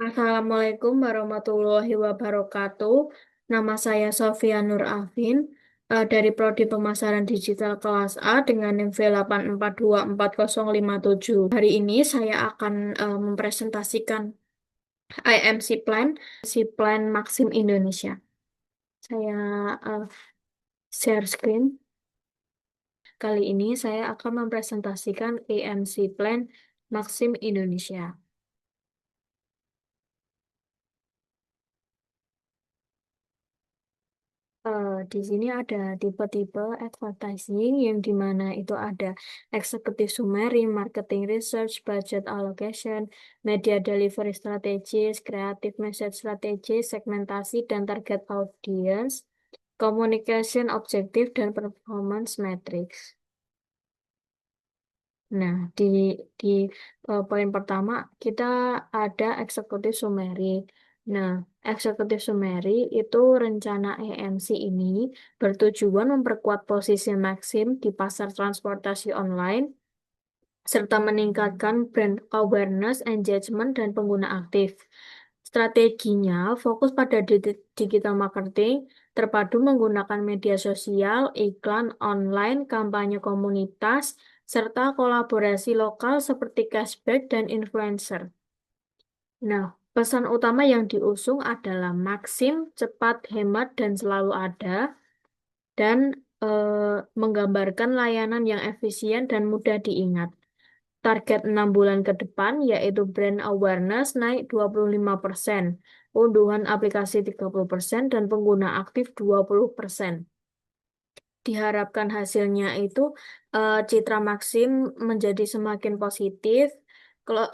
Assalamualaikum warahmatullahi wabarakatuh. Nama saya Sofia Nur Afin dari Prodi Pemasaran Digital kelas A dengan NIM V8424057. Hari ini saya akan mempresentasikan IMC Plan, si Plan Maxim Indonesia. Saya eh, share screen. Kali ini saya akan mempresentasikan IMC Plan Maxim Indonesia. Di sini ada tipe-tipe advertising yang dimana itu ada executive summary, marketing research, budget allocation, media delivery strategies, creative message strategy, segmentasi dan target audience, communication objective dan performance metrics. Nah, di poin pertama kita ada executive summary. Nah, executive summary itu rencana EMC ini bertujuan memperkuat posisi Maxim di pasar transportasi online serta meningkatkan brand awareness, engagement, dan pengguna aktif. Strateginya fokus pada digital marketing, terpadu menggunakan media sosial, iklan online, kampanye komunitas, serta kolaborasi lokal seperti cashback dan influencer. Nah, pesan utama yang diusung adalah Maxim, cepat, hemat, dan selalu ada, dan menggambarkan layanan yang efisien dan mudah diingat. Target 6 bulan ke depan yaitu brand awareness naik 25%, unduhan aplikasi 30%, dan pengguna aktif 20%. Diharapkan hasilnya itu citra Maxim menjadi semakin positif,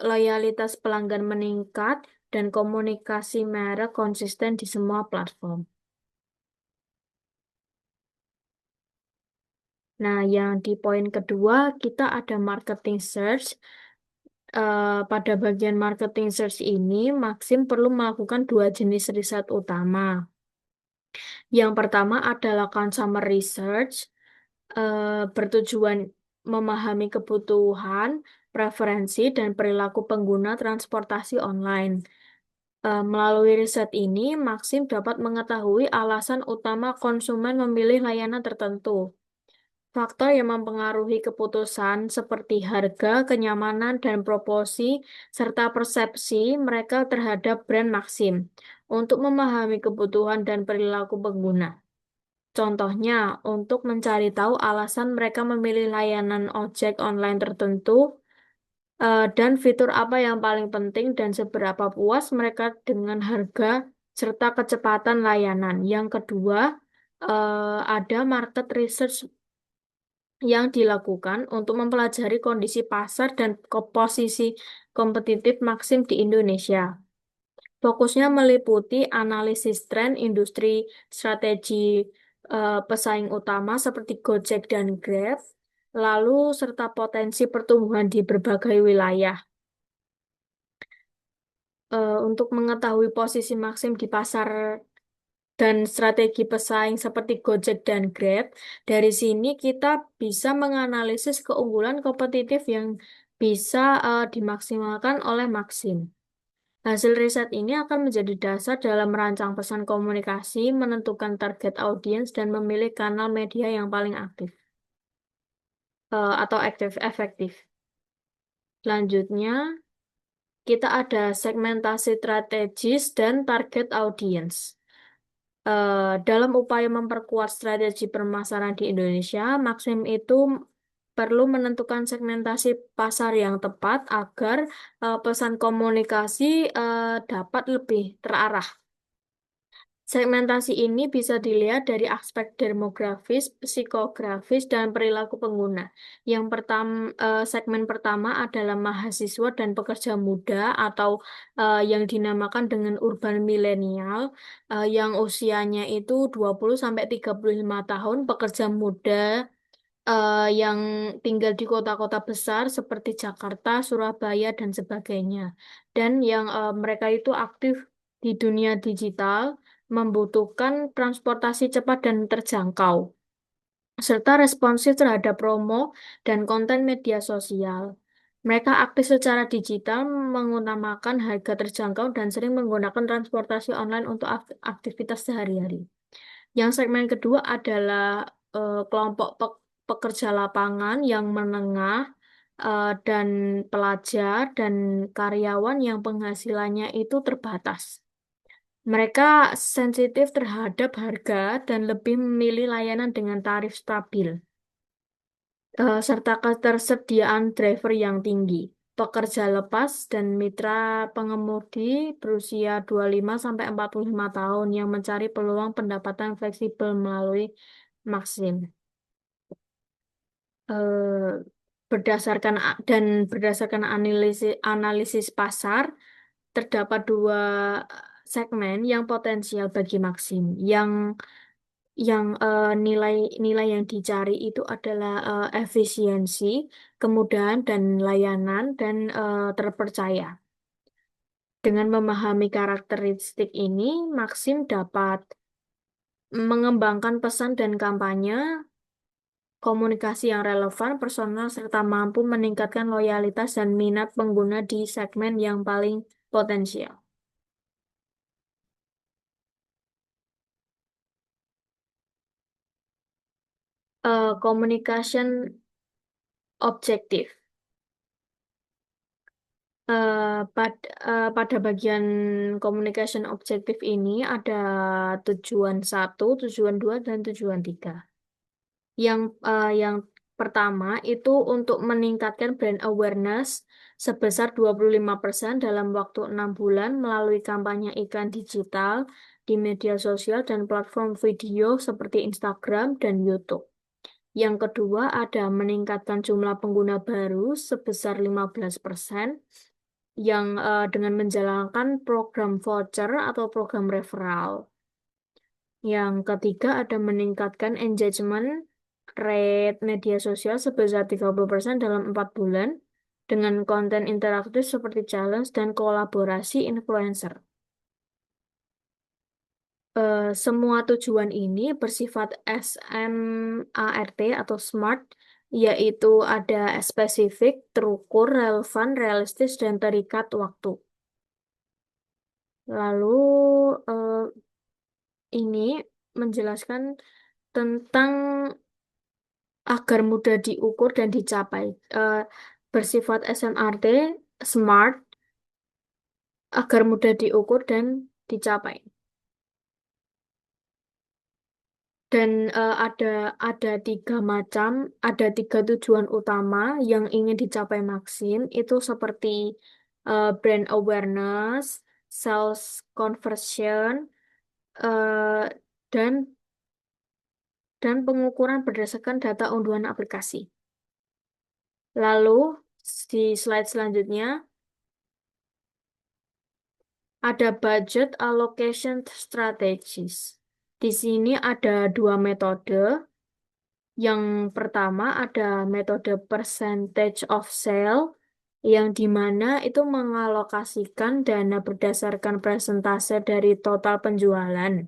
loyalitas pelanggan meningkat, dan komunikasi merek konsisten di semua platform. Nah, yang di poin kedua, kita ada marketing search. Pada bagian marketing search ini, Maxim perlu melakukan dua jenis riset utama. Yang pertama adalah consumer research, bertujuan memahami kebutuhan, preferensi, dan perilaku pengguna transportasi online. Melalui riset ini, Maxim dapat mengetahui alasan utama konsumen memilih layanan tertentu. Faktor yang mempengaruhi keputusan seperti harga, kenyamanan, dan proporsi, serta persepsi mereka terhadap brand Maxim untuk memahami kebutuhan dan perilaku pengguna. Contohnya, untuk mencari tahu alasan mereka memilih layanan ojek online tertentu, dan fitur apa yang paling penting dan seberapa puas mereka dengan harga serta kecepatan layanan. Yang kedua, ada market research yang dilakukan untuk mempelajari kondisi pasar dan posisi kompetitif Maxim di Indonesia. Fokusnya meliputi analisis tren industri, strategi pesaing utama seperti Gojek dan Grab, lalu serta potensi pertumbuhan di berbagai wilayah. Untuk mengetahui posisi Maxim di pasar dan strategi pesaing seperti Gojek dan Grab, dari sini kita bisa menganalisis keunggulan kompetitif yang bisa dimaksimalkan oleh Maxim. Hasil riset ini akan menjadi dasar dalam merancang pesan komunikasi, menentukan target audiens, dan memilih kanal media yang paling aktif atau efektif. Selanjutnya, kita ada segmentasi strategis dan target audiens. Dalam upaya memperkuat strategi pemasaran di Indonesia, Maxim itu perlu menentukan segmentasi pasar yang tepat agar pesan komunikasi dapat lebih terarah. Segmentasi ini bisa dilihat dari aspek demografis, psikografis, dan perilaku pengguna. Yang pertama, segmen pertama adalah mahasiswa dan pekerja muda atau yang dinamakan dengan urban milenial, yang usianya itu 20 sampai 35 tahun, pekerja muda yang tinggal di kota-kota besar seperti Jakarta, Surabaya, dan sebagainya. Dan yang mereka itu aktif di dunia digital, membutuhkan transportasi cepat dan terjangkau, serta responsif terhadap promo dan konten media sosial. Mereka aktif secara digital, mengutamakan harga terjangkau, dan sering menggunakan transportasi online untuk aktivitas sehari-hari. Yang segmen kedua adalah kelompok pekerja lapangan yang menengah dan pelajar dan karyawan yang penghasilannya itu terbatas. Mereka sensitif terhadap harga dan lebih memilih layanan dengan tarif stabil, serta ketersediaan driver yang tinggi. Pekerja lepas dan mitra pengemudi berusia 25 sampai 45 tahun yang mencari peluang pendapatan fleksibel melalui Maxim. Eh, berdasarkan analisis pasar, terdapat dua segmen yang potensial bagi Maxim. Yang nilai yang dicari itu adalah efisiensi, kemudahan dan layanan dan terpercaya. Dengan memahami karakteristik ini, Maxim dapat mengembangkan pesan dan kampanye, komunikasi yang relevan, personal, serta mampu meningkatkan loyalitas dan minat pengguna di segmen yang paling potensial. Communication objektif. Pada bagian communication objektif ini ada tujuan satu, tujuan dua, dan tujuan tiga. Yang pertama itu untuk meningkatkan brand awareness sebesar 25% dalam waktu 6 bulan melalui kampanye iklan digital di media sosial dan platform video seperti Instagram dan YouTube. Yang kedua ada meningkatkan jumlah pengguna baru sebesar 15% yang dengan menjalankan program voucher atau program referral. Yang ketiga ada meningkatkan engagement rate media sosial sebesar 30% dalam 4 bulan dengan konten interaktif seperti challenge dan kolaborasi influencer. Semua tujuan ini bersifat SMART atau SMART, yaitu ada spesifik, terukur, relevan, realistis, dan terikat waktu. Lalu eh, ini menjelaskan tentang agar mudah diukur dan dicapai. Bersifat SMART, SMART, agar mudah diukur dan dicapai. Dan ada ada tiga tujuan utama yang ingin dicapai Maxim itu seperti brand awareness, sales conversion, eh, dan pengukuran berdasarkan data unduhan aplikasi. Lalu di slide selanjutnya ada budget allocation strategies. Di sini ada dua metode. Yang pertama ada metode percentage of sale, yang dimana itu mengalokasikan dana berdasarkan persentase dari total penjualan.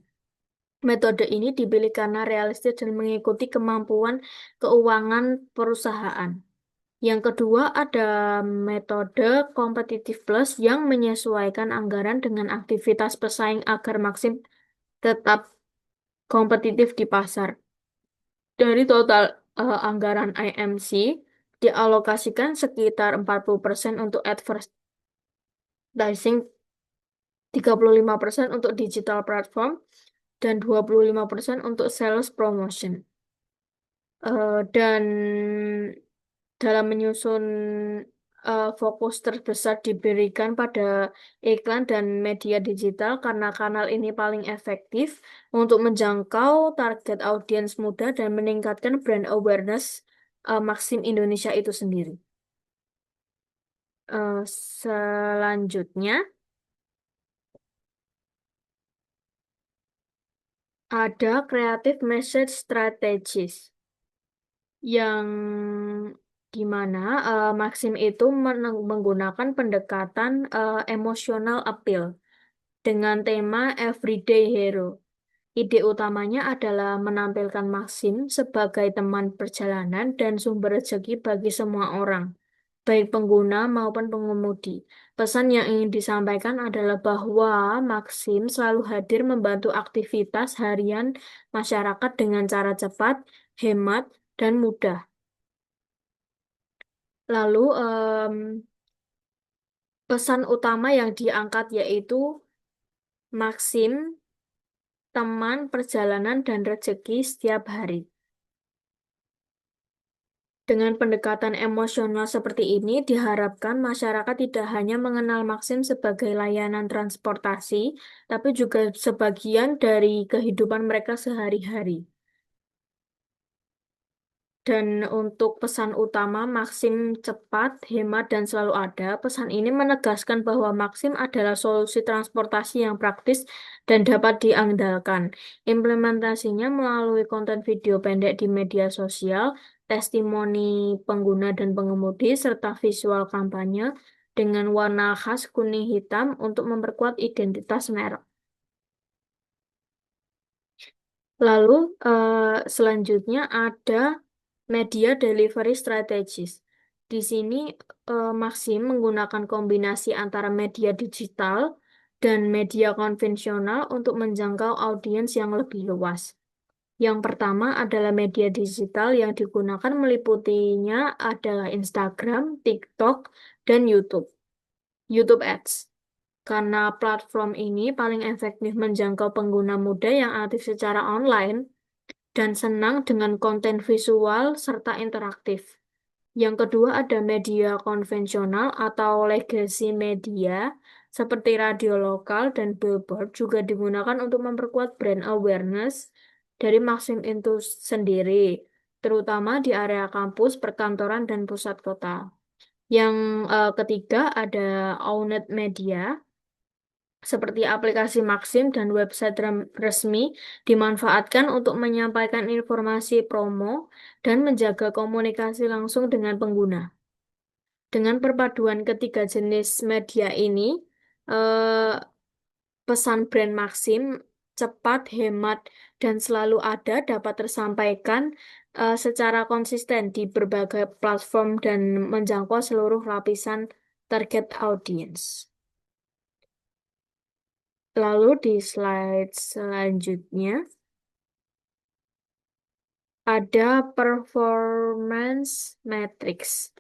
Metode ini dipilih karena realistis dan mengikuti kemampuan keuangan perusahaan. Yang kedua ada metode competitive plus yang menyesuaikan anggaran dengan aktivitas pesaing agar Maxim tetap kompetitif di pasar. Dari total anggaran IMC dialokasikan sekitar 40% untuk advertising, 35% untuk digital platform, dan 25% untuk sales promotion. Dan dalam menyusun fokus terbesar diberikan pada iklan dan media digital karena kanal ini paling efektif untuk menjangkau target audiens muda dan meningkatkan brand awareness Maxim Indonesia itu sendiri. Selanjutnya ada creative message strategies yang dimana Maxim itu menggunakan pendekatan emotional appeal dengan tema Everyday Hero. Ide utamanya adalah menampilkan Maxim sebagai teman perjalanan dan sumber rezeki bagi semua orang. baik pengguna maupun pengemudi. Pesan yang ingin disampaikan adalah bahwa Maxim selalu hadir membantu aktivitas harian masyarakat dengan cara cepat, hemat, dan mudah. Lalu, pesan utama yang diangkat yaitu Maxim, teman, perjalanan, dan rezeki setiap hari. Dengan pendekatan emosional seperti ini, diharapkan masyarakat tidak hanya mengenal Maxim sebagai layanan transportasi, tapi juga sebagian dari kehidupan mereka sehari-hari. Dan untuk pesan utama Maxim cepat, hemat, dan selalu ada, pesan ini menegaskan bahwa Maxim adalah solusi transportasi yang praktis dan dapat diandalkan. Implementasinya melalui konten video pendek di media sosial, testimoni pengguna dan pengemudi, serta visual kampanye dengan warna khas kuning hitam untuk memperkuat identitas merek. Lalu selanjutnya ada media delivery strategis. Di sini Maxim menggunakan kombinasi antara media digital dan media konvensional untuk menjangkau audiens yang lebih luas. Yang pertama adalah media digital yang digunakan meliputinya adalah Instagram, TikTok, dan YouTube. YouTube Ads. Karena platform ini paling efektif menjangkau pengguna muda yang aktif secara online dan senang dengan konten visual serta interaktif. Yang kedua ada media konvensional atau legacy media seperti radio lokal dan billboard juga digunakan untuk memperkuat brand awareness dari Maxim itu sendiri, terutama di area kampus, perkantoran, dan pusat kota. Yang ketiga ada owned media seperti aplikasi Maxim dan website resmi dimanfaatkan untuk menyampaikan informasi promo dan menjaga komunikasi langsung dengan pengguna. Dengan perpaduan ketiga jenis media ini, eh, pesan brand Maxim cepat, hemat, dan selalu ada dapat tersampaikan secara konsisten di berbagai platform dan menjangkau seluruh lapisan target audience. Lalu di slide selanjutnya ada performance matrix.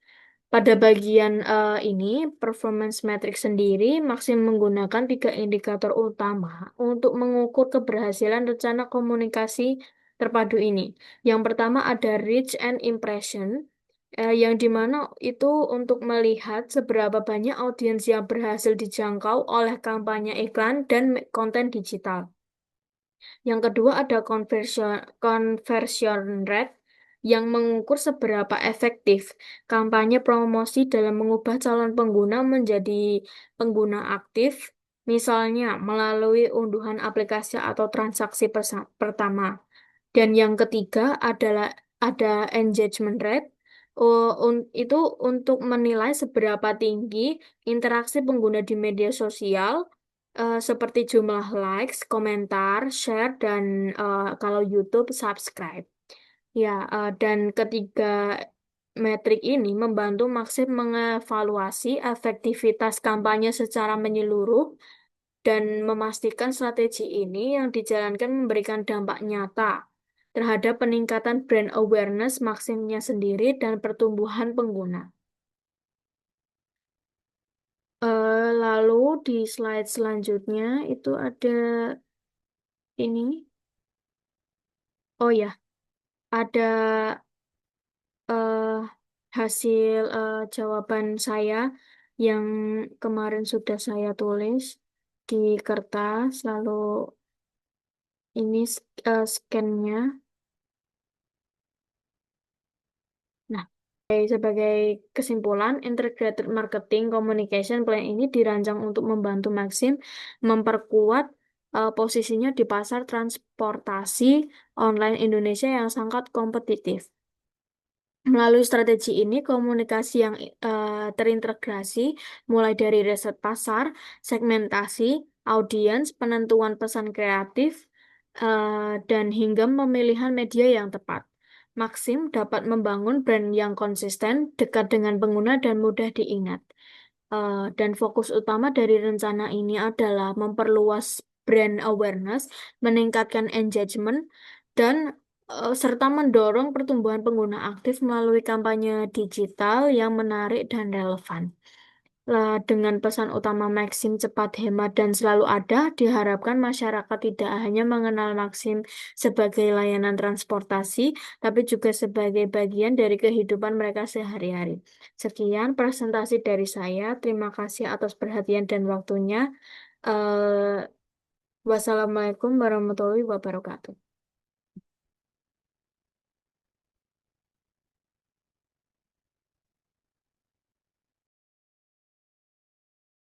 Pada bagian ini, performance matrix sendiri Maxim menggunakan tiga indikator utama untuk mengukur keberhasilan rencana komunikasi terpadu ini. Yang pertama ada reach and impression, yang dimana itu untuk melihat seberapa banyak audiens yang berhasil dijangkau oleh kampanye iklan dan konten digital. Yang kedua ada conversion rate yang mengukur seberapa efektif kampanye promosi dalam mengubah calon pengguna menjadi pengguna aktif, misalnya melalui unduhan aplikasi atau transaksi pertama. Dan yang ketiga adalah ada engagement rate. Itu untuk menilai seberapa tinggi interaksi pengguna di media sosial seperti jumlah likes, komentar, share, dan kalau YouTube subscribe. Ya, dan ketiga metrik ini membantu Maxim mengevaluasi efektivitas kampanye secara menyeluruh dan memastikan strategi ini yang dijalankan memberikan dampak nyata terhadap peningkatan brand awareness Maximnya sendiri dan pertumbuhan pengguna. Lalu di slide selanjutnya itu ada ini. Oh ya, ada eh, hasil jawaban saya yang kemarin sudah saya tulis di kertas, lalu ini scan-nya. Nah, sebagai kesimpulan, Integrated Marketing Communication Plan ini dirancang untuk membantu Maxim memperkuat posisinya di pasar transportasi online Indonesia yang sangat kompetitif. Melalui strategi ini, komunikasi yang terintegrasi mulai dari riset pasar, segmentasi, audiens, penentuan pesan kreatif, dan hingga pemilihan media yang tepat. Maxim dapat membangun brand yang konsisten, dekat dengan pengguna, dan mudah diingat. Dan fokus utama dari rencana ini adalah memperluas brand awareness, meningkatkan engagement, dan serta mendorong pertumbuhan pengguna aktif melalui kampanye digital yang menarik dan relevan. Dengan pesan utama Maxim cepat, hemat, dan selalu ada, diharapkan masyarakat tidak hanya mengenal Maxim sebagai layanan transportasi, tapi juga sebagai bagian dari kehidupan mereka sehari-hari. Sekian presentasi dari saya. Terima kasih atas perhatian dan waktunya. Eh, Wassalamualaikum warahmatullahi wabarakatuh.